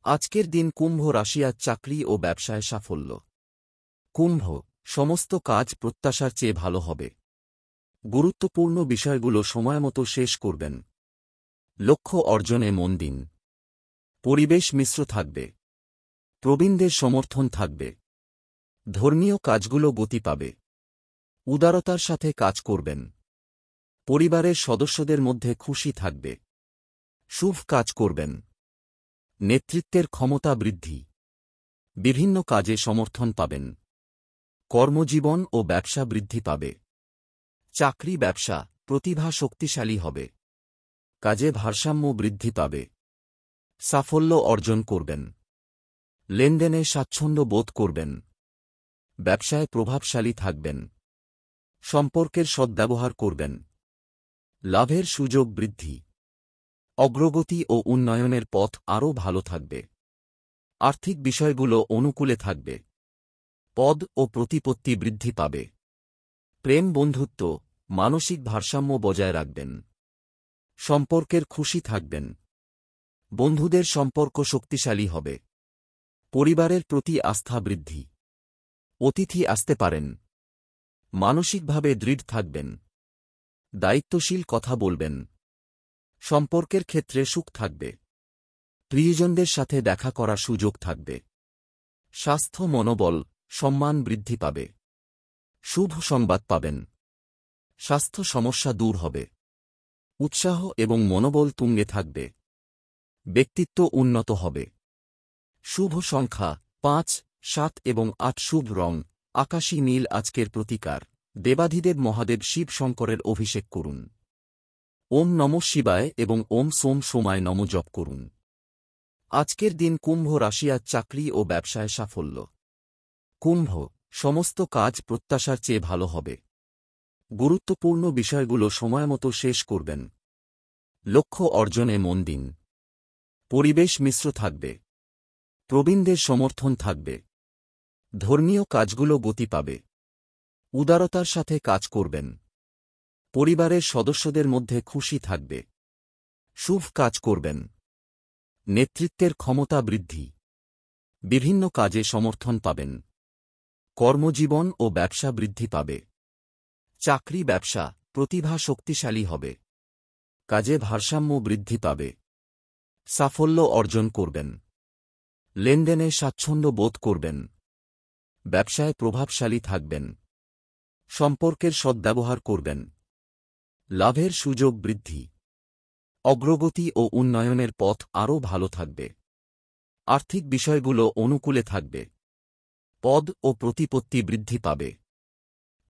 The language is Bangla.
আজকের দিন কুম্ভ রাশি আজ চাকরি ও ব্যবসায় সাফল্য। কুম্ভ, সমস্ত কাজ প্রত্যাশার চেয়ে ভালো হবে। গুরুত্বপূর্ণ বিষয়গুলো সময়মতো শেষ করবেন। লক্ষ্য অর্জনে মন দিন। পরিবেশ মিশ্র থাকবে। প্রবীণদের সমর্থন থাকবে। ধর্মীয় কাজগুলো গতি পাবে। উদারতার সাথে কাজ করবেন। পরিবারের সদস্যদের মধ্যে খুশি থাকবে। শুভ কাজ করবেন। নেতৃত্বের ক্ষমতা বৃদ্ধি। বিভিন্ন কাজে সমর্থন পাবেন। কর্মজীবন ও ব্যবসা বৃদ্ধি পাবে। চাকরি ব্যবসা প্রতিভা শক্তিশালী হবে। কাজে ভারসাম্য বৃদ্ধি পাবে। সাফল্য অর্জন করবেন। লেনদেনে স্বাচ্ছন্দ্য বোধ করবেন। ব্যবসায় প্রভাবশালী থাকবেন। সম্পর্কের সদ্ব্যবহার করবেন। লাভের সুযোগ বৃদ্ধি। অগ্রগতি ও উন্নয়নের পথ আরও ভালো থাকবে। আর্থিক বিষয়গুলো অনুকূলে থাকবে। পদ ও প্রতিপত্তি বৃদ্ধি পাবে। প্রেম বন্ধুত্ব মানসিক ভারসাম্য বজায় রাখবেন। সম্পর্কের খুশি থাকবেন। বন্ধুদের সম্পর্ক শক্তিশালী হবে। পরিবারের প্রতি আস্থা বৃদ্ধি। অতিথি আসতে পারেন। মানসিকভাবে দৃঢ় থাকবেন। দায়িত্বশীল কথা বলবেন। সম্পর্কের ক্ষেত্রে সুখ থাকবে। প্রিয়জনদের সাথে দেখা করার সুযোগ থাকবে। স্বাস্থ্য মনোবল সম্মান বৃদ্ধি পাবে। শুভ সংবাদ পাবেন। স্বাস্থ্য সমস্যা দূর হবে। উৎসাহ এবং মনোবল তুঙ্গে থাকবে। ব্যক্তিত্ব উন্নত হবে। শুভ সংখ্যা ৫, ৭ এবং ৮। শুভ রং আকাশী নীল। আজকের প্রতিকার দেবাধিদেব মহাদেব শিব শঙ্করের অভিষেক করুন। ওম নমঃ শিবায় এবং ওম সোম সোমায় নমঃ জপ করুন। আজকের দিন কুম্ভ রাশি আজ চাকরি ও ব্যবসায় সাফল্য। কুম্ভ, সমস্ত কাজ প্রত্যাশার চেয়ে ভালো হবে। গুরুত্বপূর্ণ বিষয়গুলো সময়মতো শেষ করবেন। লক্ষ্য অর্জনে মন দিন। পরিবেশ মিশ্র থাকবে। প্রবীণদের সমর্থন থাকবে। ধর্মীয় কাজগুলো গতি পাবে। উদারতার সাথে কাজ করবেন। পরিবারের সদস্যদের মধ্যে খুশি থাকবে। শুভ কাজ করবেন। নেতৃত্বের ক্ষমতা বৃদ্ধি। বিভিন্ন কাজে সমর্থন পাবেন। কর্মজীবন ও ব্যবসা বৃদ্ধি পাবে। চাকরি ব্যবসা প্রতিভা শক্তিশালী হবে। কাজে ভারসাম্য বৃদ্ধি পাবে। সাফল্য অর্জন করবেন। লেনদেনে স্বাচ্ছন্দ্য বোধ করবেন। ব্যবসায় প্রভাবশালী থাকবেন। সম্পর্কের সদ্ব্যবহার করবেন। লাভের সুযোগ বৃদ্ধি। অগ্রগতি ও উন্নয়নের পথ আরও ভালো থাকবে। আর্থিক বিষয়গুলো অনুকূলে থাকবে। পদ ও প্রতিপত্তি বৃদ্ধি পাবে।